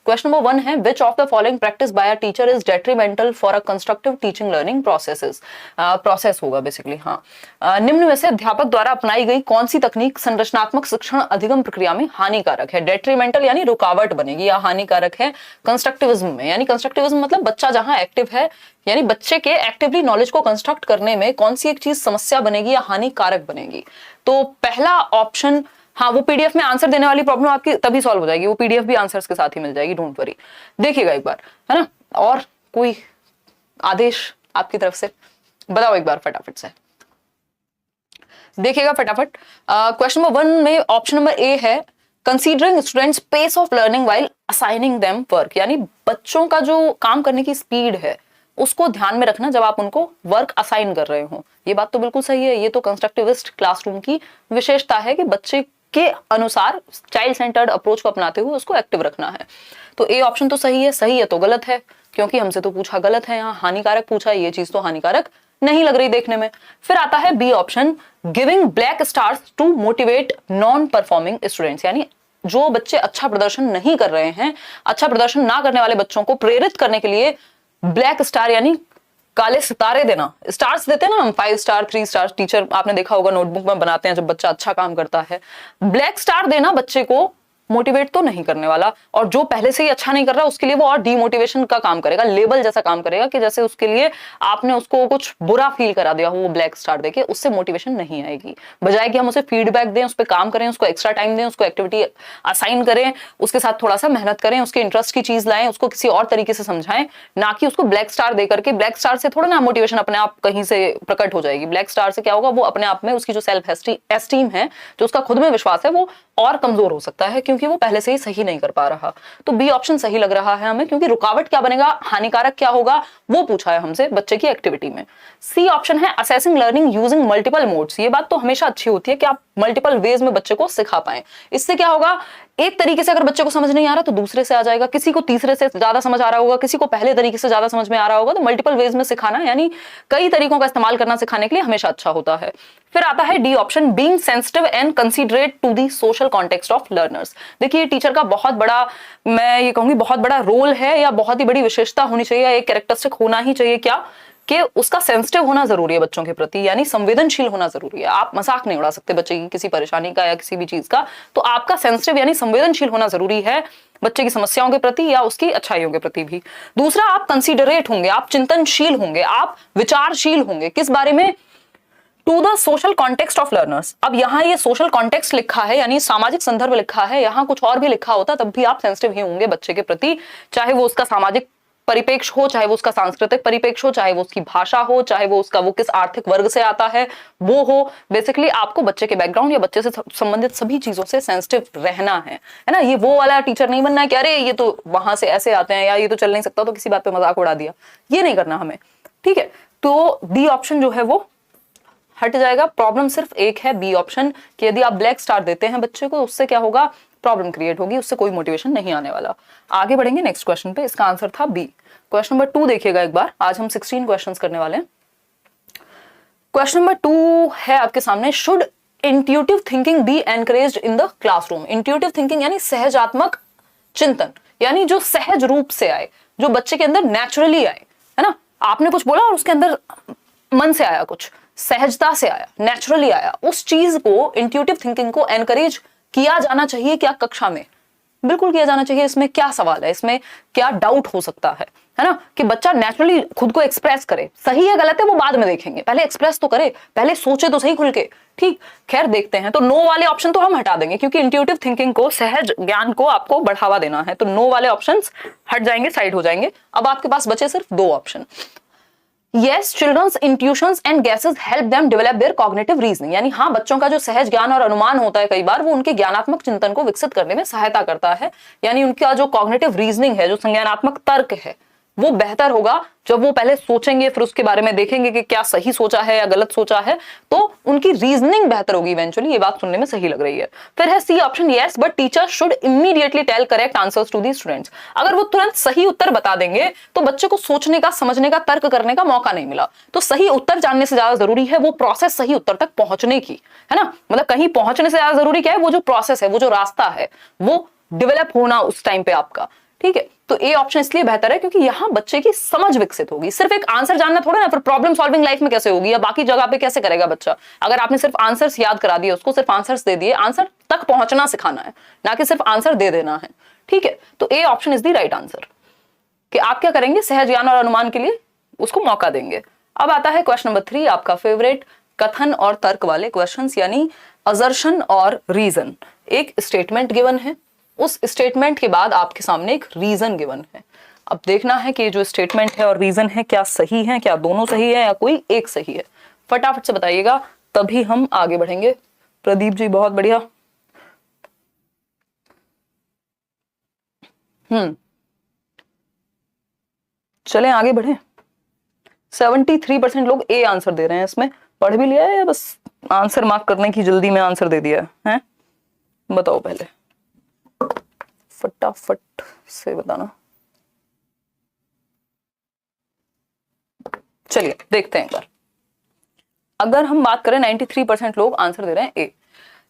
Question number 1 है which of the following practice by a teacher is detrimental for a constructive teaching learning process होगा basically. हाँ, निम्न में से अध्यापक द्वारा अपनाई गई कौन सी तकनीक संरचनात्मक शिक्षण अधिगम प्रक्रिया में हानिकारक है? डेट्रीमेंटल यानी रुकावट बनेगी, या हानिकारक है कंस्ट्रक्टिविज्म में, यानी कंस्ट्रक्टिविज्म मतलब बच्चा जहां एक्टिव है, यानी बच्चे के एक्टिवली नॉलेज को कंस्ट्रक्ट करने में कौन सी एक चीज समस्या बनेगी या हानिकारक बनेगी? तो पहला ऑप्शन, हाँ वो पीडीएफ में आंसर देने वाली प्रॉब्लम आपकी तभी सॉल्व हो जाएगी, वो पीडीएफ भी आंसर्स के साथ ही मिल जाएगी, डोंट वरी। देखिएगा एक बार, है ना, और कोई आदेश आपकी तरफ से बताओ एक बार फटाफट से, देखिएगा फटाफट। क्वेश्चन नंबर 1 में ऑप्शन नंबर ए है considering students pace of learning while assigning them work, यानी बच्चों का जो काम करने की स्पीड है उसको ध्यान में रखना जब आप उनको वर्क असाइन कर रहे हो। ये बात तो बिल्कुल सही है, ये तो कंस्ट्रक्टिविस्ट क्लासरूम की विशेषता है कि बच्चे के अनुसार चाइल्ड सेंटर्ड अप्रोच को अपनाते हुए उसको एक्टिव रखना है। तो ए ऑप्शन तो सही है तो गलत है, क्योंकि हमसे तो पूछा गलत है, यहाँ हानिकारक पूछा है, ये चीज तो हानिकारक नहीं लग रही देखने में। फिर आता है B option giving black stars to motivate non performing students, यानी जो बच्चे अच्छा प्रदर्शन नहीं कर रहे हैं, अच्छा प्रदर्शन ना करने वाले बच्चों को प्रेरित करने के लिए ब्लैक स्टार यानी काले सितारे देना। स्टार्स देते हैं ना हम, 5 स्टार 3 स्टार, टीचर आपने देखा होगा नोटबुक में बनाते हैं जब बच्चा अच्छा काम करता है। ब्लैक स्टार देना बच्चे को मोटिवेट तो नहीं करने वाला, और जो पहले से ही अच्छा नहीं कर रहा उसके लिए वो और डीमोटिवेशन का काम करेगा, लेबल जैसा काम करेगा कि जैसे उसके लिए आपने उसको कुछ बुरा फील करा दिया हो। वो ब्लैक स्टार देके उससे मोटिवेशन नहीं आएगी, बजाय कि हम उसे फीडबैक दें, उस पर काम करें, उसको एक्स्ट्रा टाइम दें, उसको एक्टिविटी असाइन करें, उसके साथ थोड़ा सा मेहनत करें, उसके इंटरेस्ट की चीज लाएं, उसको किसी और तरीके से समझाएं, ना कि उसको ब्लैक स्टार दे करके। ब्लैक स्टार से थोड़ा ना मोटिवेशन अपने आप कहीं से प्रकट हो जाएगी। ब्लैक स्टार से क्या होगा, वो अपने आप में उसकी जो सेल्फ एस्टीम है, जो उसका खुद में विश्वास है, वो और कमजोर हो सकता है, क्योंकि वो पहले से ही सही नहीं कर पा रहा। तो बी ऑप्शन सही लग रहा है हमें, क्योंकि रुकावट क्या बनेगा, हानिकारक क्या होगा, वो पूछा है हमसे बच्चे की एक्टिविटी में। सी ऑप्शन है assessing learning using multiple modes. ये बात तो हमेशा अच्छी होती है कि आप मल्टीपल वेज में बच्चे को सिखा पाएं। इससे क्या होगा, एक तरीके से अगर बच्चे को समझ नहीं आ रहा तो दूसरे से आ जाएगा, किसी को तीसरे से ज्यादा समझ आ रहा होगा, किसी को पहले तरीके से ज्यादा समझ में आ रहा होगा। तो मल्टीपल वेज में सिखाना यानी कई तरीकों का इस्तेमाल करना सिखाने के लिए हमेशा अच्छा होता है। फिर आता है D option being sensitive and considerate to the social context of learners. देखिए टीचर का बहुत बड़ा, मैं ये कहूंगी बहुत बड़ा रोल है, या बहुत ही बड़ी विशेषता होनी चाहिए, एक कैरेक्टरिस्टिक होना ही चाहिए क्या, कि उसका सेंसिटिव होना जरूरी है बच्चों के प्रति, यानी संवेदनशील होना जरूरी है। आप मजाक नहीं उड़ा सकते बच्चे की किसी परेशानी का या किसी भी चीज का, तो आपका सेंसिटिव यानी संवेदनशील होना जरूरी है बच्चे की समस्याओं के प्रति या उसकी अच्छाइयों के प्रति भी। दूसरा, आप कंसीडरेट होंगे, आप चिंतनशील होंगे, आप विचारशील होंगे, किस बारे में, to the social context of learners. अब यहाँ ये सोशल कॉन्टेक्स्ट लिखा है यानी सामाजिक संदर्भ लिखा है, यहाँ कुछ और भी लिखा होता तब भी आप सेंसिटिव ही होंगे बच्चे के प्रति, चाहे वो उसका सामाजिक परिपेक्ष हो, चाहे वो उसका सांस्कृतिक परिपेक्ष हो, चाहे वो उसकी भाषा हो, चाहे वो उसका वो किस आर्थिक वर्ग से आता है वो हो। बेसिकली आपको बच्चे के बैकग्राउंड या बच्चे से संबंधित सभी चीजों से सेंसिटिव रहना है ना। ये वो वाला टीचर नहीं बनना है कि अरे ये तो वहां से ऐसे आते हैं या ये तो चल नहीं सकता तो किसी बात पे मजाक उड़ा दिया, ये नहीं करना हमें, ठीक है। तो डी ऑप्शन जो है वो हट जाएगा। प्रॉब्लम सिर्फ एक है बी ऑप्शन कि यदि आप ब्लैक स्टार देते हैं बच्चे को, उससे क्या होगा, प्रॉब्लम क्रिएट होगी, उससे कोई मोटिवेशन नहीं आने वाला। आगे बढ़ेंगे नेक्स्ट क्वेश्चन पे, इसका आंसर था बी। क्वेश्चन नंबर 2 देखिएगा एक बार, आज हम 16 क्वेश्चंस करने वाले हैं। क्वेश्चन नंबर 2 है आपके सामने, should intuitive thinking be encouraged in the classroom. Intuitive thinking यानी सहजात्मक चिंतन, यानी जो सहज रूप से आए, जो बच्चे के अंदर नेचुरली आए, है ना। आपने कुछ बोला और उसके अंदर मन से आया, कुछ सहजता से आया, नेचुरली आया, उस चीज को, इंट्यूटिव थिंकिंग को एनकरेज किया जाना चाहिए क्या कक्षा में? बिल्कुल किया जाना चाहिए। इसमें क्या सवाल है, इसमें क्या डाउट हो सकता है ना, कि बच्चा नेचुरली खुद को एक्सप्रेस करे। सही है गलत है वो बाद में देखेंगे, पहले एक्सप्रेस तो करे, पहले सोचे तो सही खुल के, ठीक। खैर देखते हैं, तो नो वाले ऑप्शन तो हम हटा देंगे क्योंकि इंट्यूटिव थिंकिंग को, सहज ज्ञान को आपको बढ़ावा देना है, तो नो वाले ऑप्शंस हट जाएंगे, साइड हो जाएंगे। अब आपके पास बचे सिर्फ 2 option. Yes, children's intuitions and guesses help them develop their cognitive reasoning, यानी हाँ बच्चों का जो सहज ज्ञान और अनुमान होता है कई बार वो उनके ज्ञानात्मक चिंतन को विकसित करने में सहायता करता है, यानी उनका जो कॉग्निटिव रीजनिंग है, जो संज्ञानात्मक तर्क है, वो बेहतर होगा जब वो पहले सोचेंगे, फिर उसके बारे में देखेंगे कि क्या सही सोचा है या गलत सोचा है, तो उनकी रीजनिंग बेहतर होगी इवेंचुअली। ये बात सुनने में सही लग रही है। फिर है C option, yes but teacher should immediately tell correct answers to the students. अगर वो तुरंत सही उत्तर बता देंगे तो बच्चे को सोचने का, समझने का, तर्क करने का मौका नहीं मिला। तो सही उत्तर जानने से ज्यादा जरूरी है वो प्रोसेस सही उत्तर तक पहुंचने की, है ना। मतलब कहीं पहुंचने से ज्यादा जरूरी क्या है, वो जो प्रोसेस है, वो जो रास्ता है, वो डेवलप होना उस टाइम पे आपका, ठीक है, तो ए ऑप्शन इसलिए बेहतर है क्योंकि यहां बच्चे की समझ विकसित होगी। सिर्फ एक आंसर जानना थोड़ा ना, फिर प्रॉब्लम सॉल्विंग लाइफ में कैसे होगी या बाकी जगह पे कैसे करेगा बच्चा। अगर आपने सिर्फ आंसर्स याद करा दिए, उसको सिर्फ आंसर्स दे दिए, आंसर तक पहुंचना सिखाना है, ना कि सिर्फ आंसर दे देना है। ठीक है, तो A option is the right answer, कि आप क्या करेंगे, सहज ज्ञान और अनुमान के लिए उसको मौका देंगे। अब आता है क्वेश्चन नंबर 3, आपका फेवरेट, कथन और तर्क वाले क्वेश्चंस, यानी असर्शन और रीजन। एक स्टेटमेंट गिवन है, उस स्टेटमेंट के बाद आपके सामने एक रीजन गिवन है। अब देखना है कि जो स्टेटमेंट है और रीजन है क्या सही है, क्या दोनों सही है या कोई एक सही है। फटाफट से बताइएगा, तभी हम आगे बढ़ेंगे। प्रदीप जी बहुत बढ़िया। चलें आगे बढ़े। 73% लोग ए आंसर दे रहे हैं। इसमें पढ़ भी लिया है या बस आंसर मार्क करने की जल्दी में आंसर दे दिया है? बताओ पहले, फटाफट से बताना। चलिए देखते हैं एक बार। अगर हम बात करें 93% लोग आंसर दे रहे हैं ए।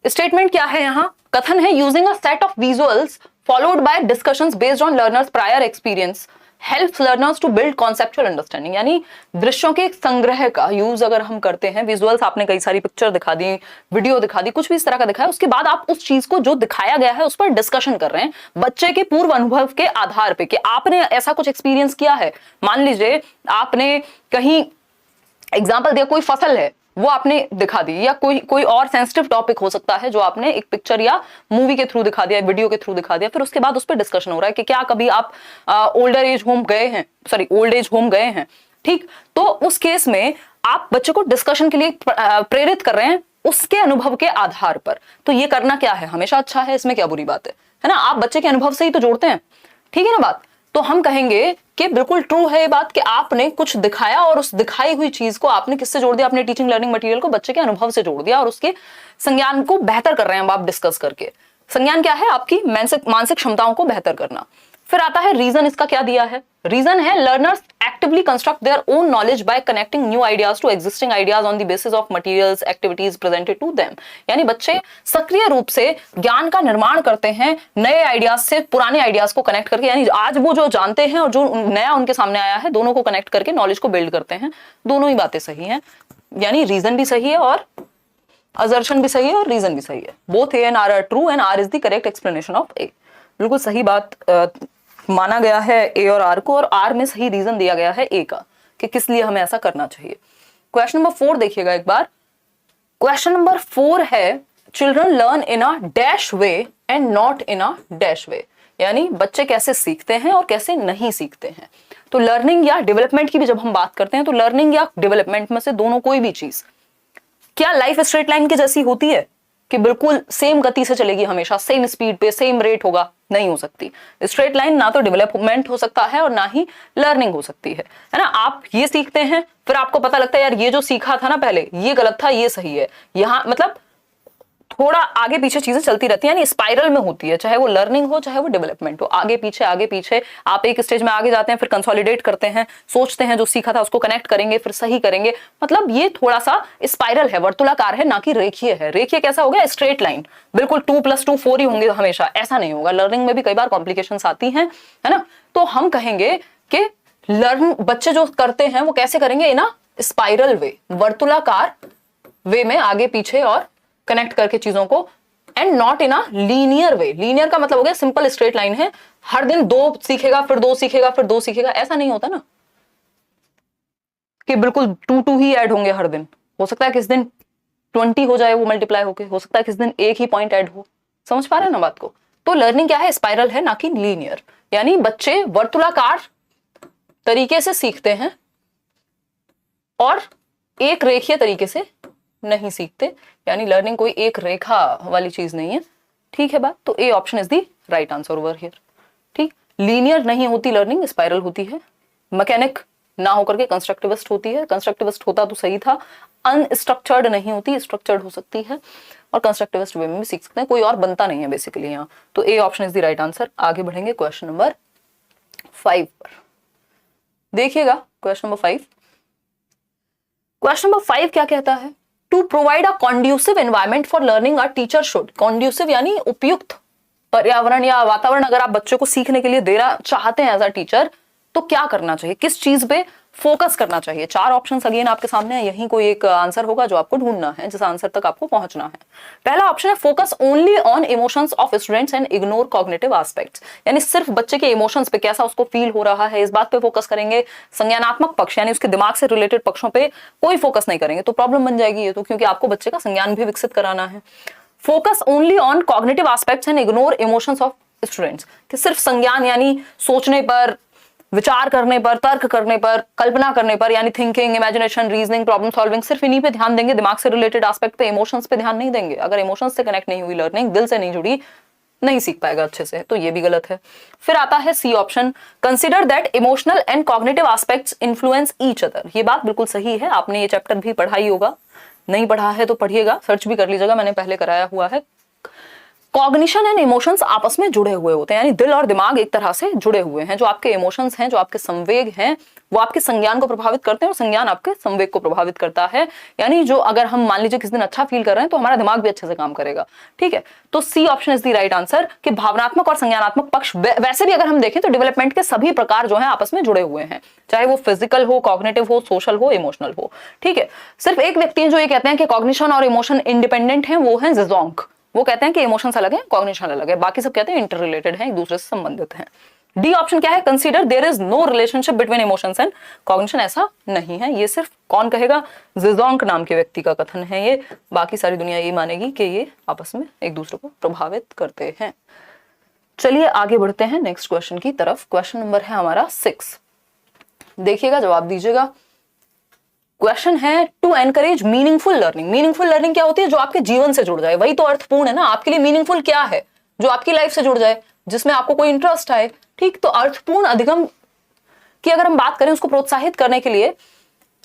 स्टेटमेंट क्या है यहाँ? कथन है, using a set of visuals followed by discussions based on learners prior experience helps learners to build conceptual understanding. यानी दृश्यों के एक संग्रह का यूज अगर हम करते हैं, विजुअल्स आपने कई सारी पिक्चर दिखा दी, वीडियो दिखा दी, कुछ भी इस तरह का दिखाया, उसके बाद आप उस चीज को जो दिखाया गया है उस पर डिस्कशन कर रहे हैं बच्चे के पूर्व अनुभव के आधार पे, कि आपने ऐसा कुछ एक्सपीरियंस किया है। मान लीजिए आपने कहीं एग्जाम्पल दिया, कोई फसल है वो आपने दिखा दी, या कोई और सेंसिटिव टॉपिक हो सकता है जो आपने एक पिक्चर या मूवी के थ्रू दिखा दिया, वीडियो के थ्रू दिखा दिया, फिर उसके बाद उस पर डिस्कशन हो रहा है कि क्या कभी आप ओल्ड एज होम गए हैं। ठीक, तो उस केस में आप बच्चे को डिस्कशन के लिए प्रेरित कर रहे हैं उसके अनुभव के आधार पर। तो ये करना क्या है, हमेशा अच्छा है, इसमें क्या बुरी बात है ना। आप बच्चे के अनुभव से ही तो जोड़ते हैं, ठीक है ना बात। तो हम कहेंगे कि बिल्कुल ट्रू है ये बात कि आपने कुछ दिखाया और उस दिखाई हुई चीज को आपने किससे जोड़ दिया, अपने टीचिंग लर्निंग मटेरियल को बच्चे के अनुभव से जोड़ दिया और उसके संज्ञान को बेहतर कर रहे हैं आप डिस्कस करके। संज्ञान क्या है? आपकी मानसिक क्षमताओं को बेहतर करना। फिर आता है रीजन। इसका क्या दिया है? रीजन है, learners actively construct their own knowledge by connecting new ideas to existing ideas on the basis of materials activities presented to them. यानी बच्चे सक्रिय रूप से ज्ञान का निर्माण करते हैं नए आइडियाज से पुराने आइडियाज को कनेक्ट करके, यानी आज वो जो जानते हैं और जो नया उनके सामने आया है, दोनों को कनेक्ट करके नॉलेज को बिल्ड करते हैं। दोनों ही बातें सही हैं, यानी रीजन भी सही है और असर्शन भी सही है और रीजन भी सही है। Both A and R are true and R is the correct explanation of A. बिल्कुल सही बात माना गया है ए और आर को, और आर में सही रीजन दिया गया है ए का कि किस लिए हमें ऐसा करना चाहिए। क्वेश्चन नंबर 4 देखिएगा एक बार। क्वेश्चन नंबर 4 है, children learn in a dash way and not in a dash way. यानी बच्चे कैसे सीखते हैं और कैसे नहीं सीखते हैं। तो लर्निंग या डेवलपमेंट की भी जब हम बात करते हैं तो लर्निंग या डेवलपमेंट में से दोनों कोई भी चीज क्या लाइफ स्ट्रेट लाइन की जैसी होती है कि बिल्कुल सेम गति से चलेगी, हमेशा सेम स्पीड पे सेम रेट होगा? नहीं हो सकती। स्ट्रेट लाइन ना तो डेवलपमेंट हो सकता है और ना ही लर्निंग हो सकती है ना। आप ये सीखते हैं, फिर आपको पता लगता है यार ये जो सीखा था ना पहले ये गलत था, ये सही है। यहाँ मतलब थोड़ा आगे पीछे चीजें चलती रहती है, यानी स्पाइरल में होती है, चाहे वो लर्निंग हो चाहे वो डेवलपमेंट हो। आगे पीछे आप एक स्टेज में आगे जाते हैं, फिर कंसोलिडेट करते हैं, सोचते हैं जो सीखा था उसको कनेक्ट करेंगे, फिर सही करेंगे। मतलब ये थोड़ा सा स्पाइरल है, वर्तुलाकार है, ना कि रेखीय है। रेखीय कैसा हो गया? स्ट्रेट लाइन, बिल्कुल 2 + 2 4 ही होंगे हमेशा, ऐसा नहीं होगा। लर्निंग में भी कई बार कॉम्प्लिकेशंस आती हैं, है ना। तो हम कहेंगे कि बच्चे जो करते हैं वो कैसे करेंगे? इन अ स्पाइरल वे, वर्तुलाकार वे में आगे पीछे और कनेक्ट करके चीजों को, and not in a linear way. Linear का मतलब हो गया सिंपल स्ट्रेट लाइन है, हर दिन 2 सीखेगा फिर 2 सीखेगा फिर 2 सीखेगा, ऐसा नहीं होता ना कि बिल्कुल 2 ही ऐड होंगे हर दिन। हो सकता है किस दिन 20 हो जाए वो मल्टीप्लाई होके, हो सकता है किस दिन एक ही पॉइंट ऐड हो। समझ पा रहे हैं ना बात को? तो लर्निंग क्या है? स्पाइरल है, ना कि लीनियर। यानी बच्चे वर्तुलाकार तरीके से सीखते हैं और एक रेखीय तरीके से नहीं सीखते, यानी लर्निंग कोई एक रेखा वाली चीज नहीं है। ठीक है बात? तो A option is the right answer over here. ठीक, लीनियर नहीं होती लर्निंग, स्पाइरल होती है। मैकेनिक ना होकर के कंस्ट्रक्टिविस्ट होती है। कंस्ट्रक्टिविस्ट होता तो सही था। अनस्ट्रक्चर्ड नहीं होती, स्ट्रक्चर्ड हो सकती है, और कंस्ट्रक्टिविस्ट वे में भी सीख सकते हैं। कोई और बनता नहीं है बेसिकली यहाँ। तो A option is the right answer. आगे बढ़ेंगे क्वेश्चन नंबर 5 पर। देखिएगा क्वेश्चन नंबर 5। क्वेश्चन नंबर 5 क्या कहता है? To provide a conducive environment for learning a teacher should. Conducive यानी उपयुक्त पर्यावरण या वातावरण अगर आप बच्चों को सीखने के लिए देना चाहते हैं एज अ टीचर, तो क्या करना चाहिए, किस चीज पे फोकस करना चाहिए? 4 ऑप्शंस अगेन आपके सामने है, यही कोई एक आंसर होगा जो आपको ढूंढना है, जिस आंसर तक आपको पहुंचना है। पहला ऑप्शन है focus only on emotions of students and ignore cognitive aspects, यानी सिर्फ बच्चे के इमोशंस पे, कैसा उसको फील हो रहा है, इस बात पे फोकस करेंगे। संज्ञानात्मक पक्ष यानी उसके दिमाग से रिलेटेड पक्षों पे कोई फोकस नहीं करेंगे, तो प्रॉब्लम बन जाएगी ये तो, क्योंकि आपको बच्चे का संज्ञान भी विकसित कराना है। Focus only on cognitive aspects and ignore emotions of students, कि सिर्फ संज्ञान यानी सोचने पर, विचार करने पर, तर्क करने पर, कल्पना करने पर, यानी thinking, imagination, reasoning, problem solving, सिर्फ इन्हीं पे ध्यान देंगे, दिमाग से रिलेटेड एस्पेक्ट पे, इमोशंस पे ध्यान नहीं देंगे। अगर इमोशंस से कनेक्ट नहीं हुई लर्निंग, दिल से नहीं जुड़ी, नहीं सीख पाएगा अच्छे से, तो ये भी गलत है। फिर आता है C option, consider that emotional and cognitive aspects influence each other. ये बात बिल्कुल सही है, आपने ये चैप्टर भी पढ़ा ही होगा, नहीं पढ़ा है तो पढ़िएगा, सर्च भी कर लीजिएगा, मैंने पहले कराया हुआ है। कॉग्निशन एंड इमोशंस आपस में जुड़े हुए होते हैं, यानी दिल और दिमाग एक तरह से जुड़े हुए हैं। जो आपके इमोशंस हैं, जो आपके संवेग हैं, वो आपके संज्ञान को प्रभावित करते हैं और संज्ञान आपके संवेग को प्रभावित करता है। यानी जो अगर हम मान लीजिए किसी दिन अच्छा फील कर रहे हैं तो हमारा दिमाग भी अच्छे से काम करेगा, ठीक है। तो C option is the right answer, कि भावनात्मक और संज्ञानात्मक पक्ष वैसे भी अगर हम देखें तो डेवलपमेंट के सभी प्रकार जो है आपस में जुड़े हुए हैं, चाहे वो फिजिकल हो, कॉग्निटिव हो, सोशल हो, इमोशनल हो, ठीक है। सिर्फ एक व्यक्ति है जो ये कहते हैं कि कॉग्निशन और इमोशन इंडिपेंडेंट है, वो है ज़ेज़ोंग। वो कहते हैं कि इमोशंस अलग है, कॉग्निशन अलग है, बाकी सब कहते हैं इंटर रिलेटेड है, एक दूसरे से संबंधित हैं। डी ऑप्शन क्या है, consider there is no relationship between emotions and cognition, ऐसा नहीं है। ये सिर्फ कौन कहेगा, ज़ेज़ोंग नाम के व्यक्ति का कथन है ये, बाकी सारी दुनिया ये मानेगी कि ये आपस में एक दूसरे को प्रभावित करते हैं। चलिए आगे बढ़ते हैं नेक्स्ट क्वेश्चन की तरफ। क्वेश्चन नंबर है हमारा 6, देखिएगा, जवाब दीजिएगा। क्वेश्चन है to encourage meaningful learning. Meaningful learning क्या होती है, जो आपके जीवन से जुड़ जाए, वही तो अर्थपूर्ण है ना। आपके लिए मीनिंगफुल क्या है, जो आपकी लाइफ से जुड़ जाए, जिसमें आपको कोई इंटरेस्ट आए, ठीक। तो अर्थपूर्ण अधिगम की अगर हम बात करें, उसको प्रोत्साहित करने के लिए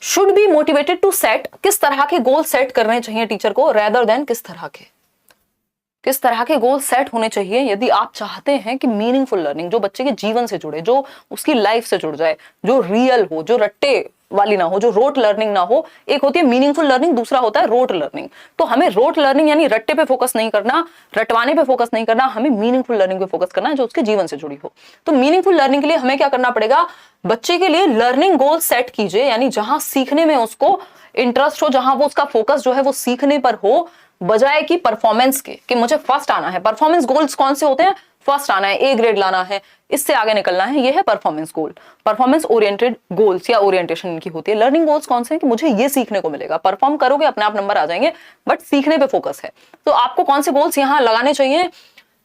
should be motivated to set, किस तरह के गोल सेट करने चाहिए टीचर को, रेदर देन किस तरह के गोल सेट होने चाहिए यदि आप चाहते हैं कि मीनिंगफुल लर्निंग जो बच्चे के जीवन से जुड़े, जो उसकी लाइफ से जुड़ जाए, जो रियल हो, जो रट्टे वाली ना हो, जो रोट लर्निंग ना हो। एक होती है मीनिंगफुल लर्निंग, दूसरा होता है रोट लर्निंग। तो हमें रोट लर्निंग यानी रट्टे पे फोकस नहीं करना, रटवाने पे फोकस नहीं करना, हमें मीनिंगफुल लर्निंग पे फोकस करना है जो उसके जीवन से जुड़ी हो। तो मीनिंगफुल लर्निंग के लिए हमें क्या करना पड़ेगा, बच्चे के लिए लर्निंग गोल सेट कीजिए, यानी जहां सीखने में उसको इंटरेस्ट हो, जहां वो उसका फोकस जो है वो सीखने पर हो, बजाय कि परफॉर्मेंस के, कि मुझे फर्स्ट आना है। परफॉर्मेंस गोल्स कौन से होते हैं, फर्स्ट आना है, ए ग्रेड लाना है, इससे आगे निकलना है, ये है परफॉर्मेंस गोल। परफॉर्मेंस ओरिएंटेड गोल्स या ओरिएंटेशन इनकी होती है। लर्निंग गोल्स कौन से हैं, कि मुझे ये सीखने को मिलेगा, परफॉर्म करोगे अपने आप नंबर आ जाएंगे, बट सीखने पे फोकस है। तो आपको कौन से गोल्स यहां लगाने चाहिए,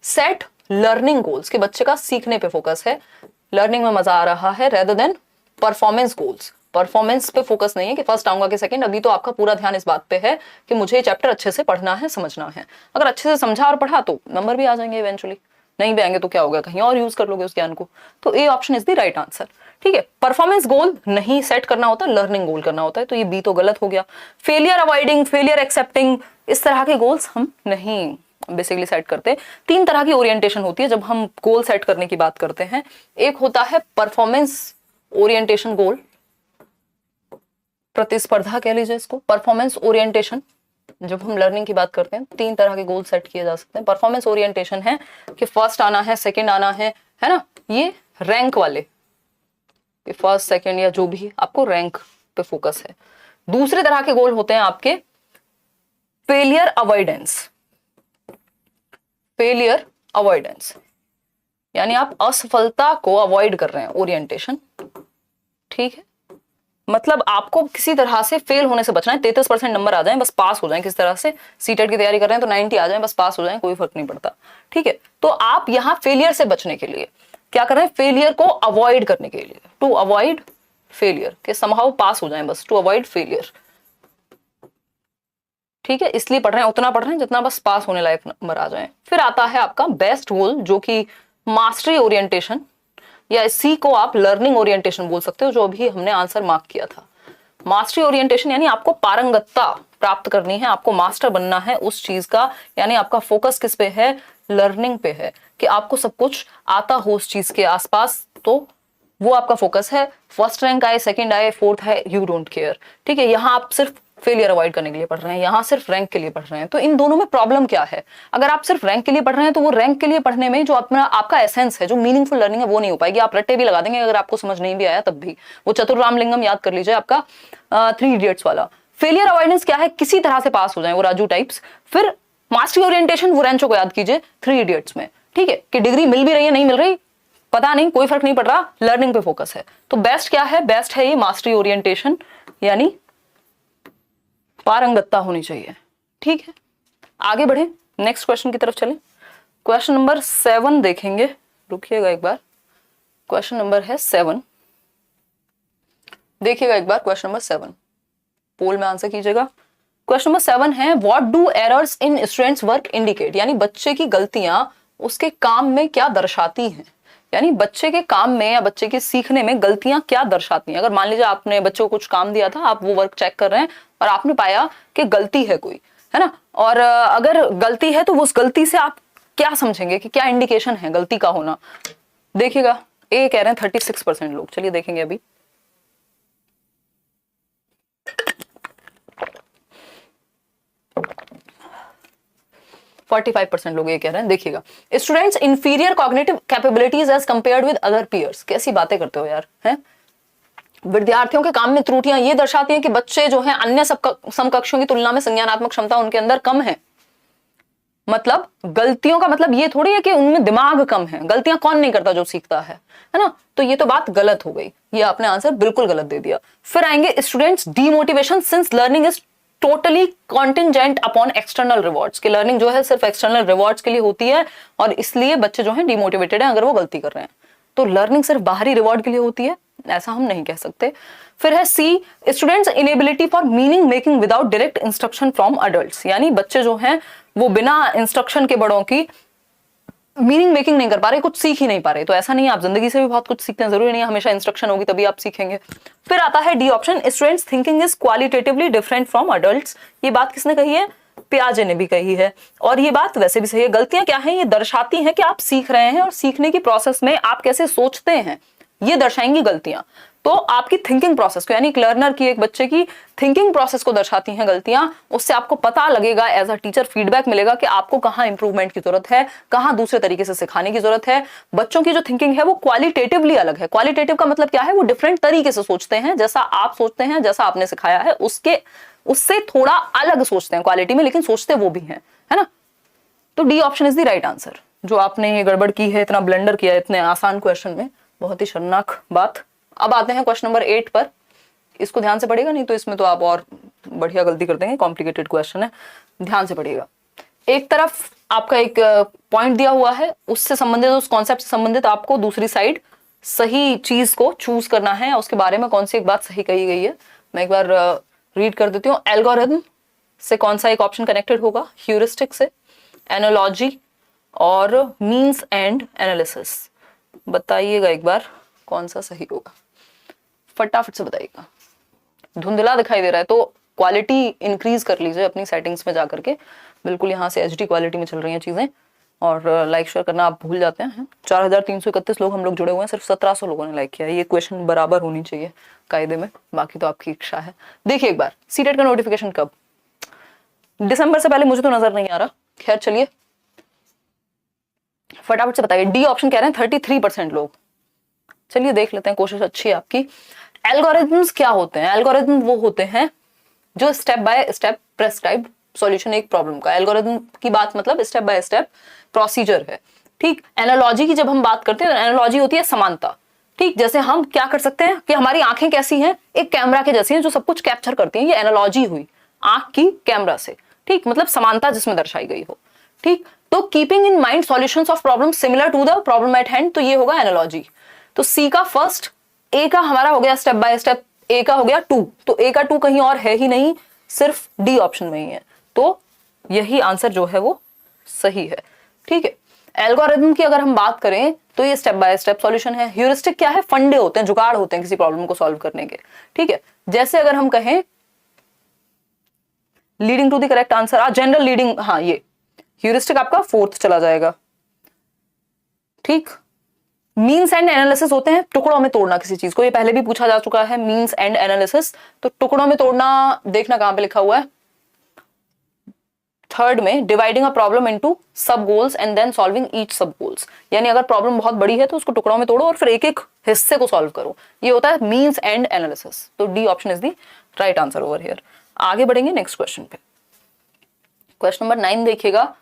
सेट लर्निंग गोल्स, के बच्चे का सीखने पे फोकस है, लर्निंग में मजा आ रहा है, rather than performance goals. Performance पे फोकस नहीं है कि फर्स्ट आऊंगा कि सेकंड, अभी तो आपका पूरा ध्यान इस बात पे है कि मुझे ये चैप्टर अच्छे से पढ़ना है, समझना है। अगर अच्छे से समझा और पढ़ा तो नंबर भी आ जाएंगे इवेंचुअली, नहीं भी आएंगे तो क्या होगा, कहीं और यूज कर लोगे उस ज्ञान को। तो A option is the right answer, ठीक है। परफॉर्मेंस गोल नहीं सेट करना होता, लर्निंग गोल करना होता है, तो ये बी तो गलत हो गया। फेलियर अवॉइडिंग, फेलियर एक्सेप्टिंग, इस तरह के गोल्स हम नहीं बेसिकली सेट करते। 3 तरह की ओरिएंटेशन होती है जब हम गोल सेट करने की बात करते हैं। एक होता है परफॉर्मेंस ओरिएंटेशन गोल, प्रतिस्पर्धा कह लीजिए इसको, परफॉर्मेंस ओरिएंटेशन। जब हम लर्निंग की बात करते हैं 3 तरह के गोल सेट किए जा सकते हैं। परफॉर्मेंस ओरिएंटेशन है कि फर्स्ट आना है, सेकंड आना है ना, ये रैंक वाले, कि फर्स्ट सेकंड या जो भी आपको रैंक पे फोकस है। दूसरे तरह के गोल होते हैं आपके फेलियर अवॉइडेंस, फेलियर अवॉइडेंस यानी आप असफलता को अवॉइड कर रहे हैं, ओरिएंटेशन, ठीक है। मतलब आपको किसी तरह से फेल होने से बचना है, 33% नंबर आ जाए बस पास हो जाए, किस तरह से सीटेट की तैयारी कर रहे हैं तो 90 आ जाए बस पास हो जाए, कोई फर्क नहीं पड़ता, ठीक है। तो आप यहाँ फेलियर से बचने के लिए क्या कर रहे हैं, फेलियर को अवॉइड करने के लिए, टू अवॉइड फेलियर, के समहाउ पास हो जाए बस, टू अवॉइड फेलियर, ठीक है। इसलिए पढ़ रहे हैं, उतना पढ़ रहे हैं जितना बस पास होने लायक नंबर आ जाए। फिर आता है आपका बेस्ट गोल, जो कि मास्टरी ओरिएंटेशन, या इसी को आप लर्निंग ओरिएंटेशन बोल सकते हो, जो अभी हमने आंसर मार्क किया था। मास्टरी ओरिएंटेशन यानी आपको पारंगतता प्राप्त करनी है, आपको मास्टर बनना है उस चीज का, यानी आपका फोकस किस पे है, लर्निंग पे है, कि आपको सब कुछ आता हो उस चीज के आसपास, तो वो आपका फोकस है। फर्स्ट रैंक आए, सेकंड आए, फोर्थ है, यू डोंट केयर, ठीक है। यहाँ आप सिर्फ फेलियर अवॉइड करने के लिए पढ़ रहे हैं, यहाँ सिर्फ रैंक के लिए पढ़ रहे हैं। तो इन दोनों में प्रॉब्लम क्या है? अगर आप सिर्फ रैंक के लिए पढ़ रहे हैं तो वो रैंक के लिए पढ़ने में जो अपना आपका एसेंस है, जो मीनिंगफुल लर्निंग है, वो नहीं हो पाएगी। आप रट्टे भी लगा देंगे, अगर आपको समझ नहीं भी आया तब भी। वो चतुर्रामलिंगम याद कर लीजिए, आपका 3 इडियट्स वाला। फेलियर अवॉइडेंस क्या है? किसी तरह से पास हो जाए, वो राजू टाइप्स। फिर मास्टरी ओरिएंटेशन, वो रेंचो को याद कीजिए 3 इडियट्स में, ठीक है, कि डिग्री मिल भी रही है नहीं मिल रही पता नहीं, कोई फर्क नहीं पड़ रहा, लर्निंग पे फोकस है। तो बेस्ट क्या है? बेस्ट है ये मास्टरी ओरिएंटेशन, यानी पारंगतता होनी चाहिए, ठीक है। आगे बढ़े, नेक्स्ट क्वेश्चन की तरफ चलें। क्वेश्चन नंबर 7 देखेंगे, रुकिएगा एक बार। क्वेश्चन नंबर है 7, देखिएगा एक बार। क्वेश्चन नंबर 7 पोल में आंसर कीजिएगा। क्वेश्चन नंबर 7 है, what do errors in students work indicate, यानी बच्चे की गलतियां उसके काम में क्या दर्शाती हैं, यानी बच्चे के काम में या बच्चे के सीखने में गलतियां क्या दर्शाती हैं। अगर मान लीजिए आपने बच्चों को कुछ काम दिया था, आप वो वर्क चेक कर रहे हैं और आपने पाया कि गलती है कोई, है ना, और अगर गलती है तो उस गलती से आप क्या समझेंगे कि क्या इंडिकेशन है गलती का होना? देखिएगा, ए कह रहे हैं 36% लोग। चलिए देखेंगे अभी। फोर्टी 45% लोग ये कह रहे हैं। देखिएगा, students inferior cognitive capabilities as compared with other peers. कैसी बातें करते हो यार, हैं? विद्यार्थियों के काम में त्रुटियां ये दर्शाती हैं कि बच्चे जो हैं अन्य समकक्षों की तुलना में संज्ञानात्मक क्षमता उनके अंदर कम है। मतलब गलतियों का मतलब ये थोड़ी है कि उनमें दिमाग कम है। गलतियां कौन नहीं करता जो सीखता है ना? तो ये तो बात गलत हो गई, ये आपने आंसर बिल्कुल गलत दे दिया। फिर आएंगे students demotivation since learning is totally contingent upon external rewards, कि लर्निंग जो है सिर्फ एक्सटर्नल रिवॉर्ड्स के लिए होती है और इसलिए बच्चे जो है डिमोटिवेटेड हैं अगर वो गलती कर रहे हैं। तो लर्निंग सिर्फ बाहरी रिवॉर्ड के लिए होती है, ऐसा हम नहीं कह सकते। फिर है C, students inability for meaning making without direct instruction from adults, यानी बच्चे जो हैं वो बिना इंस्ट्रक्शन के बड़ों की मीनिंग मेकिंग नहीं कर पा रहे, कुछ सीख ही नहीं पा रहे। तो ऐसा नहीं है, आप जिंदगी से भी बहुत कुछ सीखते हैं, जरूरी नहीं है हमेशा इंस्ट्रक्शन होगी तभी आप सीखेंगे। फिर आता है D option, students thinking is qualitatively different from adults. ये बात किसने कही है? पियाजे ने भी कही है, और ये बात वैसे भी सही है। गलतियां क्या हैं? ये दर्शाती हैं कि आप सीख रहे हैं और सीखने की प्रोसेस में आप कैसे सोचते हैं, ये दर्शाएंगी गलतियां। तो आपकी थिंकिंग प्रोसेस को, यानी एक लर्नर की, एक बच्चे की थिंकिंग प्रोसेस को दर्शाती हैं गलतियां। उससे आपको पता लगेगा, एज अ टीचर फीडबैक मिलेगा कि आपको कहाँ इंप्रूवमेंट की जरूरत है, कहाँ दूसरे तरीके से सिखाने की जरूरत है। बच्चों की जो थिंकिंग है वो क्वालिटेटिवली अलग है। क्वालिटेटिव का मतलब क्या है? वो डिफरेंट तरीके से सोचते हैं, जैसा आप सोचते हैं, जैसा आपने सिखाया है उससे थोड़ा अलग सोचते हैं क्वालिटी में, लेकिन सोचते वो भी हैं, है ना। तो D option is the right answer. जो आपने ये गड़बड़ की है, इतना ब्लंडर किया है इतने आसान क्वेश्चन में, बहुत ही शर्मनाक बात। अब आते हैं क्वेश्चन नंबर 8 पर। इसको ध्यान से पढ़िएगा, नहीं तो इसमें तो आप और बढ़िया गलती कर देंगे, कॉम्प्लिकेटेड क्वेश्चन है, ध्यान से पढ़िएगा। एक तरफ आपका एक पॉइंट दिया हुआ है, उससे संबंधित, उस कॉन्सेप्ट से संबंधित आपको दूसरी साइड सही चीज को चूज करना है, उसके बारे में कौन सी एक बात सही कही गई है। मैं एक बार रीड कर देती हूँ। एल्गोरिथम से कौन सा एक ऑप्शन कनेक्टेड होगा? ह्यूरिस्टिक से, एनालॉजी और मीन्स एंड एनालिसिस। बताइएगा एक बार कौन सा सही होगा, फटाफट से बताइएगा। धुंधला दिखाई दे रहा है तो क्वालिटी इंक्रीज कर लीजिए अपनी सेटिंग्स में जाकर के। बिल्कुल यहाँ से एचडी क्वालिटी में चल रही हैं चीजें, और लाइक शेयर करना आप भूल जाते हैं। 4331 लोग हम लोग जुड़े हुए हैं, सिर्फ 1700 लोगों ने लाइक किया है। ये क्वेश्चन बराबर होनी चाहिए कायदे में, बाकी तो आपकी इच्छा है। देखिए एक बार, सीटेट का नोटिफिकेशन कब? दिसंबर से पहले मुझे तो नजर नहीं आ रहा। खैर चलिए फटाफट से बताइए। डी ऑप्शन कह रहे हैं 33% लोग। चलिए देख लेते हैं, कोशिश अच्छी है आपकी। एल्गोरिथम्स क्या होते हैं? एल्गोरिथम वो होते हैं जो step by step prescribed solution एक प्रॉब्लम का। एल्गोरिथम की बात मतलब स्टेप बाय स्टेप प्रोसीजर है, ठीक। एनालॉजी की जब हम बात करते हैं, एनालॉजी होती है समानता, ठीक। जैसे हम क्या कर सकते हैं कि हमारी आंखें कैसी हैं? एक कैमरा के जैसी हैं जो सब कुछ कैप्चर करती हैं। ये एनालॉजी हुई आंख की कैमरा से, ठीक। मतलब समानता जिसमें दर्शाई गई हो, ठीक। तो keeping in mind solutions of problem similar to the problem at hand, तो ये होगा एनालॉजी। तो सी का फर्स्ट, ए का हमारा हो गया स्टेप बाय स्टेप, ए का हो गया 2, तो ए का 2 कहीं और है ही नहीं, सिर्फ डी ऑप्शन में ही है। तो यही आंसर जो है वो सही है, ठीक है। एल्गोरिथम की अगर हम बात करें तो ये स्टेप बाय स्टेप सॉल्यूशन है। ह्यूरिस्टिक क्या है? फंडे होते हैं, जुगाड़ होते हैं किसी प्रॉब्लम को सॉल्व करने के, ठीक है। जैसे अगर हम कहें leading to the correct answer, general leading, हाँ ये ह्यूरिस्टिक आपका 4th चला जाएगा, ठीक। मीन्स एंड एनालिसिस होते हैं टुकड़ों में तोड़ना किसी चीज को, ये पहले भी पूछा जा चुका है मीन्स एंड एनालिसिस। तो टुकड़ों में तोड़ना देखना कहां पे लिखा हुआ है, थर्ड में, dividing a problem into sub goals and then solving each sub goals. यानी अगर प्रॉब्लम बहुत बड़ी है तो उसको टुकड़ों में तोड़ो और फिर एक एक हिस्से को सॉल्व करो, ये होता है मीन्स एंड एनालिसिस। तो D option is the right answer over here. आगे बढ़ेंगे नेक्स्ट क्वेश्चन पे। क्वेश्चन नंबर 9 देखिएगा,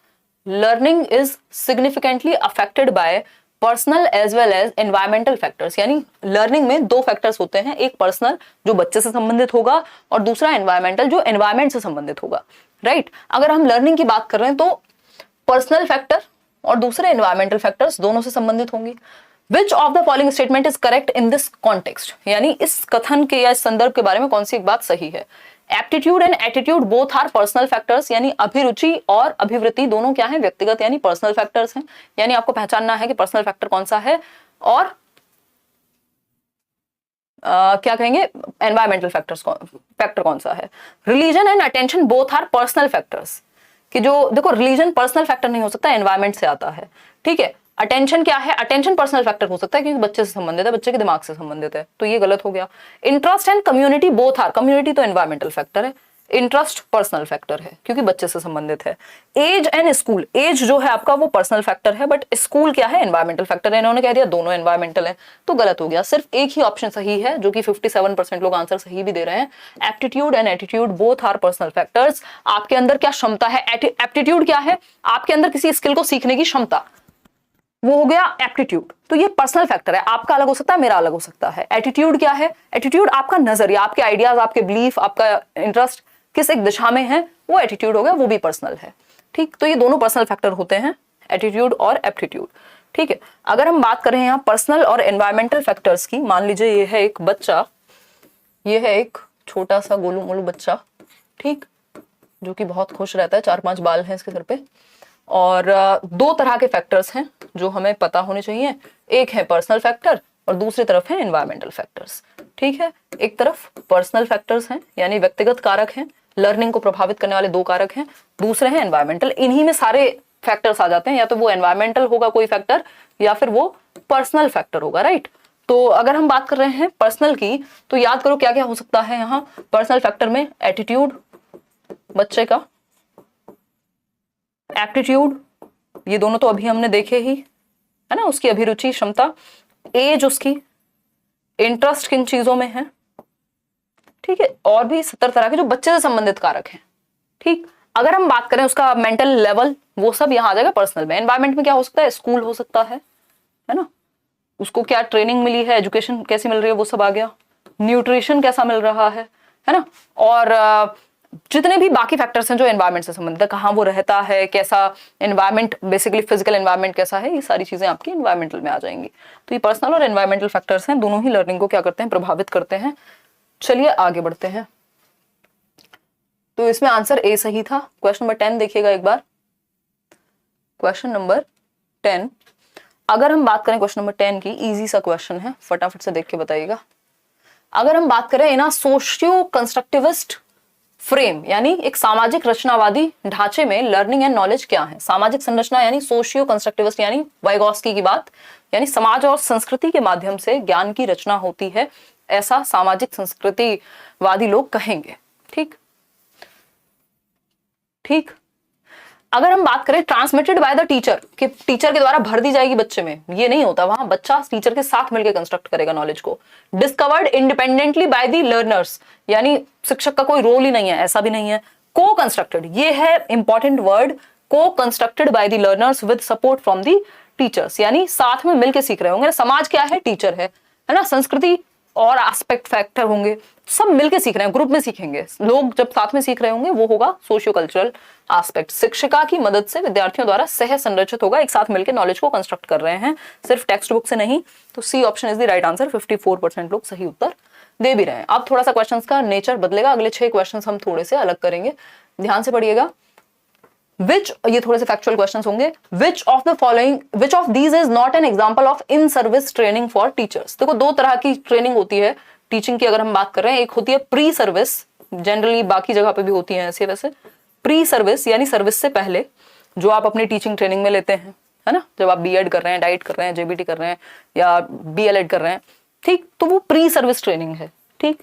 learning is significantly affected by personal as well as environmental factors. यानी लर्निंग में दो फैक्टर्स होते हैं, एक पर्सनल जो बच्चे से संबंधित होगा और दूसरा एनवायरमेंटल जो एनवायरमेंट से संबंधित होगा, राइट। अगर हम लर्निंग की बात कर रहे हैं तो पर्सनल फैक्टर और दूसरे एनवायरमेंटल फैक्टर्स दोनों से संबंधित होंगे। Which of the following statement is correct in this context, यानी इस कथन के या इस संदर्भ के बारे में कौन सी एक बात सही है। Aptitude and attitude both are personal factors, यानी अभिरुचि और अभिवृत्ति दोनों क्या है, व्यक्तिगत यानी पर्सनल फैक्टर्स हैं। यानी आपको पहचानना है कि पर्सनल फैक्टर कौन सा है और क्या कहेंगे एनवायरमेंटल फैक्टर कौन सा है। Religion and attention both are personal factors, कि जो देखो रिलीजन पर्सनल फैक्टर नहीं हो सकता, एनवायरमेंट से आता है, ठीक है। अटेंशन क्या है, अटेंशन पर्सनल फैक्टर हो सकता है क्योंकि बच्चे से संबंधित है, बच्चे के दिमाग से संबंधित है, तो ये गलत हो गया। Interest and community both are, community तो एनवायरमेंटल फैक्टर है, इंटरेस्ट पर्सनल फैक्टर है क्योंकि बच्चे से संबंधित है। एज एंड स्कूल, एज जो है आपका वो पर्सनल फैक्टर है, बट स्कूल क्या है, एनवायरमेंटल फैक्टर है। इन्होंने कह दिया दोनों एनवायरमेंटल है, तो गलत हो गया। सिर्फ एक ही ऑप्शन सही है जो कि 57% लोग आंसर सही भी दे रहे हैं। Aptitude and attitude both are personal factors. आपके अंदर क्या क्षमता है, एप्टीट्यूड क्या है, आपके अंदर किसी स्किल को सीखने की क्षमता, वो हो गया एप्टीट्यूड। तो ये पर्सनल फैक्टर है, आपका अलग हो सकता है, मेरा अलग हो सकता है। एटीट्यूड क्या है, एटीट्यूड आपका नजरिया, आपके आइडियाज, आपके बिलीफ, आपका इंटरेस्ट किस एक दिशा में है, वो एटीट्यूड हो गया, वो भी पर्सनल है, ठीक। तो ये दोनों पर्सनल फैक्टर होते हैं, एटीट्यूड और एप्टीट्यूड, ठीक है। अगर हम बात करें यहाँ पर्सनल और एनवायरमेंटल फैक्टर्स की, मान लीजिए ये है एक बच्चा, ये है एक छोटा सा गोलू मोलू बच्चा, ठीक, जो कि बहुत खुश रहता है, 4-5 बाल हैं इसके सर पे, और दो तरह के फैक्टर्स हैं जो हमें पता होने चाहिए, एक है पर्सनल फैक्टर और दूसरी तरफ है एनवायरमेंटल फैक्टर्स, ठीक है। एक तरफ पर्सनल फैक्टर्स हैं यानी व्यक्तिगत कारक हैं, लर्निंग को प्रभावित करने वाले दो कारक हैं, दूसरे हैं एनवायरमेंटल। इन्हीं में सारे फैक्टर्स आ जाते हैं, या तो वो एनवायरमेंटल होगा कोई फैक्टर या फिर वो पर्सनल फैक्टर होगा, राइट। तो अगर हम बात कर रहे हैं पर्सनल की, तो याद करो क्या क्या हो सकता है यहाँ पर्सनल फैक्टर में, एटीट्यूड बच्चे का, एप्टीट्यूड ये दोनों तो अभी हमने देखे ही है ना, उसकी अभिरुचि क्षमता, एज उसकी, इंटरेस्ट किन चीजों में है, ठीक है, और भी 70 तरह के जो बच्चे से संबंधित कारक हैं, ठीक। अगर हम बात करें उसका मेंटल लेवल, वो सब यहाँ आ जाएगा पर्सनल में। एनवायरमेंट में क्या हो सकता है, स्कूल हो सकता है ना, उसको क्या ट्रेनिंग मिली है, एजुकेशन कैसी मिल रही है, वो सब आ गया, न्यूट्रिशन कैसा मिल रहा है ना, और जितने भी बाकी फैक्टर्स हैं जो एनवायरमेंट से संबंधित है, कहाँ वो रहता है, कैसा एनवायरमेंट, बेसिकली फिजिकल एनवायरमेंट कैसा है, ये सारी चीजें आपकी एनवायरमेंटल में आ जाएंगी। तो ये पर्सनल और एनवायरमेंटल फैक्टर्स हैं, दोनों ही लर्निंग को क्या करते हैं, प्रभावित करते हैं। चलिए आगे बढ़ते हैं। तो इसमें आंसर ए सही था। क्वेश्चन नंबर 10 देखिएगा एक बार, क्वेश्चन नंबर 10। अगर हम बात करें क्वेश्चन नंबर 10 की, इजी सा क्वेश्चन है, फटाफट से देख के बताइएगा। अगर हम बात करें इन सोशियो कंस्ट्रक्टिविस्ट फ्रेम, यानी एक सामाजिक रचनावादी ढांचे में लर्निंग एंड नॉलेज क्या है। सामाजिक संरचना यानी सोशियो कंस्ट्रक्टिविस्ट, यानी वाइगॉस्की की बात, यानी समाज और संस्कृति के माध्यम से ज्ञान की रचना होती है, ऐसा सामाजिक संस्कृतिवादी लोग कहेंगे, ठीक ठीक। अगर हम बात करें ट्रांसमिटेड बाय द टीचर, कि टीचर के द्वारा भर दी जाएगी बच्चे में, ये नहीं होता, वहां बच्चा टीचर के साथ मिलकर कंस्ट्रक्ट करेगा नॉलेज को। Discovered independently by the learners, यानी शिक्षक का कोई रोल ही नहीं है, ऐसा भी नहीं है। को कंस्ट्रक्टेड, ये है इंपॉर्टेंट वर्ड, को constructed by the learners with support from the teachers, यानी साथ में मिलकर सीख रहे होंगे। समाज क्या है, टीचर है ना, संस्कृति और एस्पेक्ट फैक्टर होंगे, सब मिलके सीख रहे हैं, ग्रुप में सीखेंगे लोग, जब साथ में सीख रहे होंगे वो होगा सोशियो कल्चरल एस्पेक्ट। शिक्षिका की मदद से विद्यार्थियों द्वारा सह संरचित होगा, एक साथ मिलकर नॉलेज को कंस्ट्रक्ट कर रहे हैं, सिर्फ टेक्स्ट बुक से नहीं। तो C option is the right answer. 54% लोग सही उत्तर दे भी रहे हैं। अब थोड़ा सा क्वेश्चंस का नेचर बदलेगा, अगले 6 क्वेश्चंस हम थोड़े से अलग करेंगे, ध्यान से पढ़िएगा। Which, ये थोड़े से फैक्चुअल क्वेश्चंस होंगे। Which of these is not an example of in service training for teachers? देखो दो तरह की ट्रेनिंग होती है टीचिंग की, अगर हम बात कर रहे हैं, एक होती है प्री सर्विस, जनरली बाकी जगह पे भी होती है ऐसे वैसे। प्री सर्विस यानी सर्विस से पहले जो आप अपनी टीचिंग ट्रेनिंग में लेते हैं, है ना, जब आप बीएड कर रहे हैं, डाइट कर रहे हैं, जेबीटी कर रहे हैं या बीएलएड कर रहे हैं, ठीक, तो वो प्री सर्विस ट्रेनिंग है। ठीक,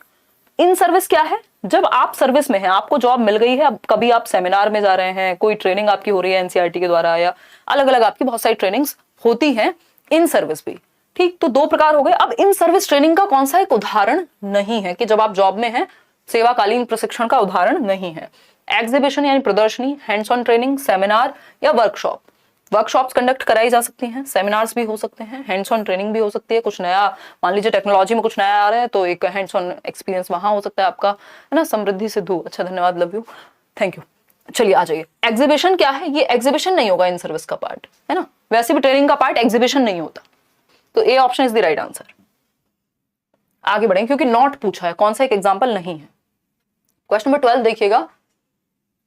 इन सर्विस क्या है, जब आप सर्विस में हैं, आपको जॉब मिल गई है, अब कभी आप सेमिनार में जा रहे हैं, कोई ट्रेनिंग आपकी हो रही है एनसीईआरटी के द्वारा, या अलग अलग आपकी बहुत सारी ट्रेनिंग्स होती हैं, इन सर्विस भी। ठीक, तो दो प्रकार हो गए। अब इन सर्विस ट्रेनिंग का कौन सा एक उदाहरण नहीं है कि जब आप जॉब में हैं, सेवाकालीन प्रशिक्षण का उदाहरण नहीं है। एग्जीबिशन यानी प्रदर्शनी, हैंड्स ऑन ट्रेनिंग, सेमिनार या वर्कशॉप। वर्कशॉप्स कंडक्ट कराई जा सकती हैं, सेमिनार्स भी हो सकते हैं, हैंड्स ऑन ट्रेनिंग भी हो सकती है। कुछ नया, मान लीजिए टेक्नोलॉजी में कुछ नया आ रहा है तो एक हैंड्स ऑन एक्सपीरियंस वहां हो सकता है आपका, है ना। समृद्धि सिद्धू, अच्छा धन्यवाद, लव यू, थैंक यू। चलिए आ जाइए, एग्जीबिशन क्या है, ये एग्जीबिशन नहीं होगा इन सर्विस का पार्ट, है ना। वैसे भी ट्रेनिंग का पार्ट एग्जीबिशन नहीं होता, तो A option is the right answer. आगे बढ़ें क्योंकि नॉट पूछा है, कौन सा एक एग्जाम्पल नहीं है। क्वेश्चन नंबर 12 देखिएगा,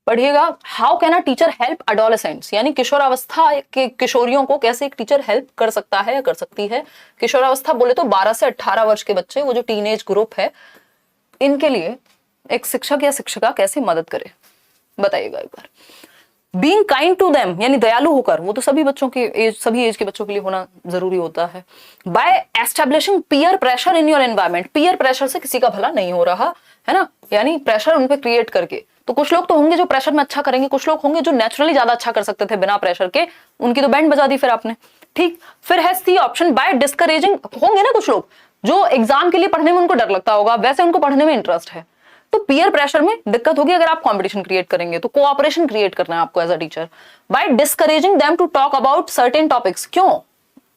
पढ़िएगा। How can a teacher help adolescents, यानी किशोरावस्था के किशोरियों को कैसे एक टीचर हेल्प कर सकता है या कर सकती है। किशोरावस्था बोले तो 12 से 18 वर्ष के बच्चे, वो जो टीनेज ग्रुप है, इनके लिए एक शिक्षक या शिक्षिका कैसे मदद करे, बताइएगा एक बार। बीइंग काइंड टू देम, यानी दयालु होकर, वो तो सभी बच्चों के एज, सभी एज के बच्चों के लिए होना जरूरी होता है। By establishing peer pressure in your environment, peer pressure से किसी का भला नहीं हो रहा है ना, यानी प्रेशर उन पे क्रिएट करके। तो कुछ लोग तो होंगे जो प्रेशर में अच्छा करेंगे, कुछ लोग होंगे जो नेचुरली ज्यादा अच्छा कर सकते थे बिना प्रेशर के, उनकी तो बैंड बजा दी फिर आपने। ठीक, फिर है सी ऑप्शन, बाय डिस्करेजिंग, होंगे ना कुछ लोग जो एग्जाम के लिए पढ़ने में उनको डर लगता होगा, वैसे उनको पढ़ने में इंटरेस्ट है, तो पीयर प्रेशर में दिक्कत होगी अगर आप कंपटीशन क्रिएट करेंगे, तो कोऑपरेशन क्रिएट करना है आपको as a teacher. By discouraging them to talk about certain topics, क्यों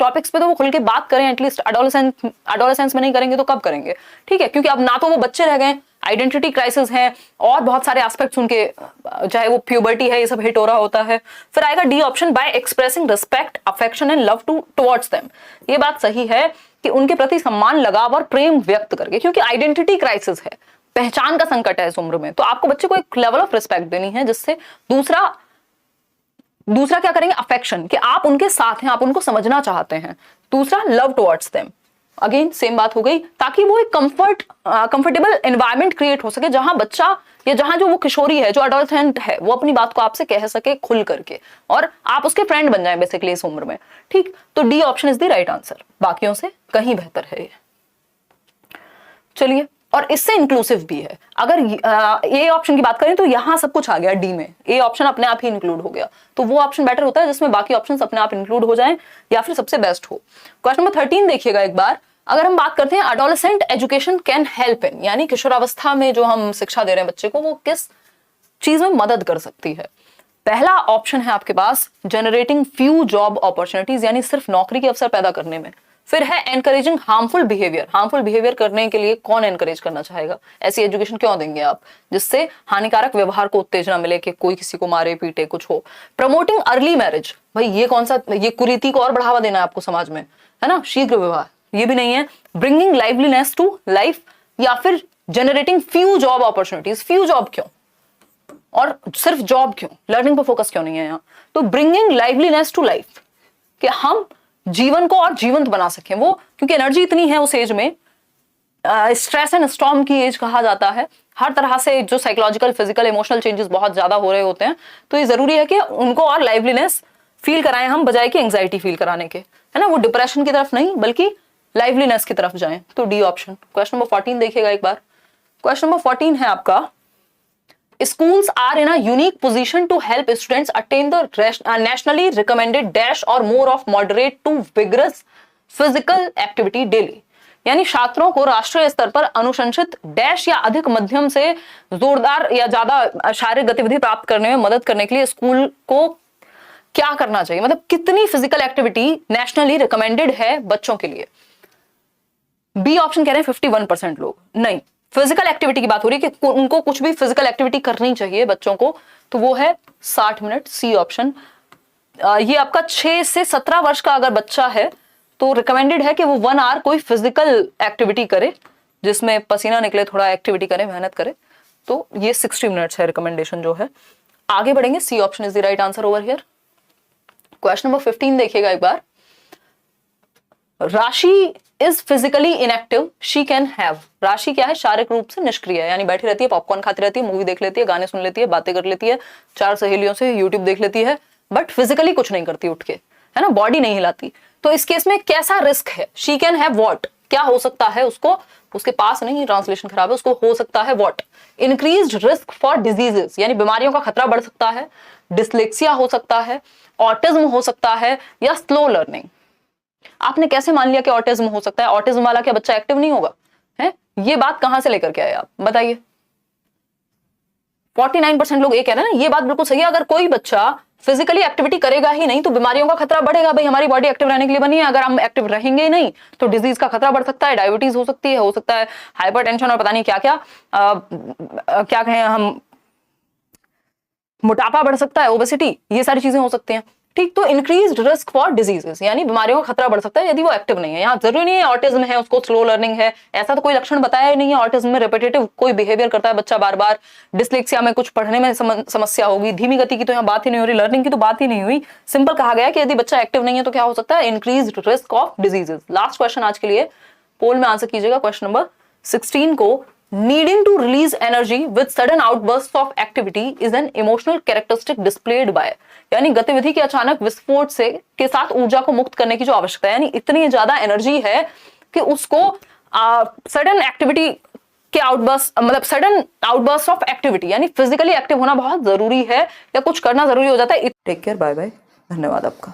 टॉपिक्स पे तो वो खुल के बात करें, एटलीस्ट एडोलेसेंस में नहीं करेंगे तो कब करेंगे। ठीक है, क्योंकि अब ना तो वो बच्चे रह गए, आइडेंटिटी क्राइसिस है और बहुत सारे एस्पेक्ट्स उनके, चाहे वो प्यूबर्टी है, ये सब हिट हो रहा होता है। फिर आएगा D option, bye expressing respect, affection and love towards them. ये बात सही है कि उनके प्रति सम्मान, लगाव और प्रेम व्यक्त करके, क्योंकि आइडेंटिटी क्राइसिस है, पहचान का संकट है इस उम्र में, तो आपको बच्चे को एक लेवल ऑफ रिस्पेक्ट देनी है, जिससे दूसरा क्या करेंगे, अफेक्शन, कि आप उनके साथ हैं, आप उनको समझना चाहते हैं। दूसरा love towards them, again same बात हो गई, ताकि वो एक कंफर्टेबल एनवायरनमेंट क्रिएट हो सके, जहां बच्चा या जहां जो वो किशोरी है, जो अडोलेसेंट है, वो अपनी बात को आपसे कह सके खुल करके, और आप उसके फ्रेंड बन जाए बेसिकली इस उम्र में। ठीक, तो D option is the right answer, बाकियों से कहीं बेहतर है ये। चलिए, और इससे इंक्लूसिव भी है। अगर ए ऑप्शन की बात करें तो यहां सब कुछ आ गया डी में, ए ऑप्शन अपने आप ही इंक्लूड हो गया, तो वो ऑप्शन बेटर होता है जिसमें बाकी ऑप्शंस अपने आप इंक्लूड हो जाएं या फिर सबसे बेस्ट हो। क्वेश्चन नंबर 13 देखिएगा एक बार। अगर हम बात करते हैं adolescent education can help in, यानी किशोरावस्था में जो हम शिक्षा दे रहे हैं बच्चे को, वो किस चीज में मदद कर सकती है। पहला ऑप्शन है आपके पास, जनरेटिंग फ्यू जॉब अपॉर्चुनिटीज, यानी सिर्फ नौकरी के अवसर पैदा करने में। फिर है encouraging harmful behaviour, harmful behaviour करने के लिए कौन एनकरेज करना चाहेगा, ऐसी एजुकेशन क्यों देंगे आप जिससे हानिकारक व्यवहार को उत्तेजना मिले कि कोई किसी को मारे पीटे कुछ हो। प्रमोटिंग अर्ली मैरिज, भाई ये कौन सा, ये कुरीति को और बढ़ावा देना है आपको समाज में, है ना, शीघ्र विवाह, ये भी नहीं है। ब्रिंगिंग लाइवलीनेस टू लाइफ, या फिर generating few job opportunities, few job क्यों और सिर्फ जॉब क्यों, लर्निंग पर फोकस क्यों नहीं है यहाँ। तो ब्रिंगिंग लाइवलीनेस टू लाइफ, कि हम जीवन को और जीवंत बना सकें, वो क्योंकि एनर्जी इतनी है उस एज में, स्ट्रेस एंड स्टॉर्म की एज कहा जाता है, हर तरह से जो साइकोलॉजिकल फिजिकल इमोशनल चेंजेस बहुत ज्यादा हो रहे होते हैं, तो ये जरूरी है कि उनको और लाइवलीनेस फील कराएं हम, बजाय कि एंग्जाइटी फील कराने के, है ना, वो डिप्रेशन की तरफ नहीं बल्कि लाइवलीनेस की तरफ जाएं, तो डी ऑप्शन। क्वेश्चन नंबर 14 देखिएगा एक बार। क्वेश्चन नंबर 14 है आपका, schools are in a unique position to help students attain the nationally recommended dash or more of moderate to vigorous physical activity daily, यानी छात्रों को राष्ट्रीय स्तर पर अनुशंसित डैश या अधिक मध्यम से जोरदार या ज्यादा शारीरिक गतिविधि प्राप्त करने में मदद करने के लिए स्कूल को क्या करना चाहिए, मतलब कितनी फिजिकल एक्टिविटी नेशनली रिकमेंडेड है बच्चों के लिए। बी ऑप्शन कह रहे हैं 51% लोग, नहीं, फिजिकल एक्टिविटी की बात हो रही है कि उनको कुछ भी फिजिकल एक्टिविटी करनी चाहिए बच्चों को, तो वो है 60 मिनट, सी ऑप्शन। ये आपका 6 से 17 वर्ष का अगर बच्चा है तो रिकमेंडेड है कि वो 1 आवर कोई फिजिकल एक्टिविटी करे, जिसमें पसीना निकले, थोड़ा एक्टिविटी करे, मेहनत करे, तो ये 60 मिनट्स है रिकमेंडेशन जो है। आगे बढ़ेंगे, C option is the right answer over here. Question number 15 देखिएगा एक बार। Rashi is physically inactive, she can have, Rashi क्या है, शारीरिक रूप से निष्क्रिय है, यानी बैठी रहती है, पॉपकॉर्न खाती रहती है, मूवी देख लेती है, गाने सुन लेती है, बातें कर लेती है, 4 सहेलियों से यूट्यूब देख लेती है, बट फिजिकली कुछ नहीं करती उठ के, है ना, बॉडी नहीं हिलाती। तो इस केस में कैसा रिस्क है, शी कैन हैव व्हाट, क्या हो सकता है उसको, उसके पास नहीं, ट्रांसलेशन खराब है, उसको हो सकता है what, increased risk for diseases, यानी बीमारियों का खतरा बढ़ सकता है, डिसलेक्सिया हो सकता है, ऑटिज्म हो सकता है, या स्लो लर्निंग। आपने कैसे मान लिया कि ऑटिज्म हो सकता है? ऑटिज्म वाला क्या बच्चा एक्टिव नहीं होगा? है, ये बात कहां से लेकर के आए आप बताइए? 49% लोग ये कह रहे हैं ना, ये बात बिल्कुल सही है। अगर कोई बच्चा फिजिकली एक्टिविटी करेगा ही नहीं तो बीमारियों का खतरा बढ़ेगा। भाई हमारी बॉडी एक्टिव रहने के लिए बनी है, अगर हम एक्टिव रहेंगे ही नहीं तो डिजीज का खतरा बढ़ सकता है, डायबिटीज हो सकती है, हो सकता है हाइपरटेंशन और पता नहीं क्या क्या क्या कहें हम, मोटापा बढ़ सकता है, ओबेसिटी, ये सारी चीजें हो सकती हैं। ठीक, तो इंक्रीज्ड रिस्क फॉर डिजीजेस, यानी बीमारियों का खतरा बढ़ सकता है यदि वो एक्टिव नहीं है। यहाँ जरूरी नहीं है ऑटिज्म है उसको स्लो लर्निंग है, ऐसा तो कोई लक्षण बताया ही नहीं है। ऑटिज्म में रिपीटेटिव कोई बिहेवियर करता है बच्चा बार बार, डिसलेक्सिया में कुछ पढ़ने में समस्या होगी, धीमी गति की तो यहाँ बात ही नहीं हो रही, लर्निंग की तो बात ही नहीं हुई। सिंपल कहा गया कि यदि बच्चा एक्टिव नहीं है तो क्या हो सकता है, increased risk of diseases. Last question आज के लिए, पोल में आंसर कीजिएगा क्वेश्चन नंबर 16 को। Needing to release energy with sudden outbursts of activity is an emotional characteristic displayed by, यानी गतिविधि के अचानक विस्फोट से के साथ ऊर्जा को मुक्त करने की जो आवश्यकता है, यानी इतनी ज्यादा एनर्जी है कि उसको सडन एक्टिविटी के आउटबर्स्ट, मतलब सडन आउटबर्स्ट ऑफ एक्टिविटी, यानी फिजिकली एक्टिव होना बहुत जरूरी है या कुछ करना जरूरी हो जाता है। टेक केयर, बाय बाय, धन्यवाद आपका।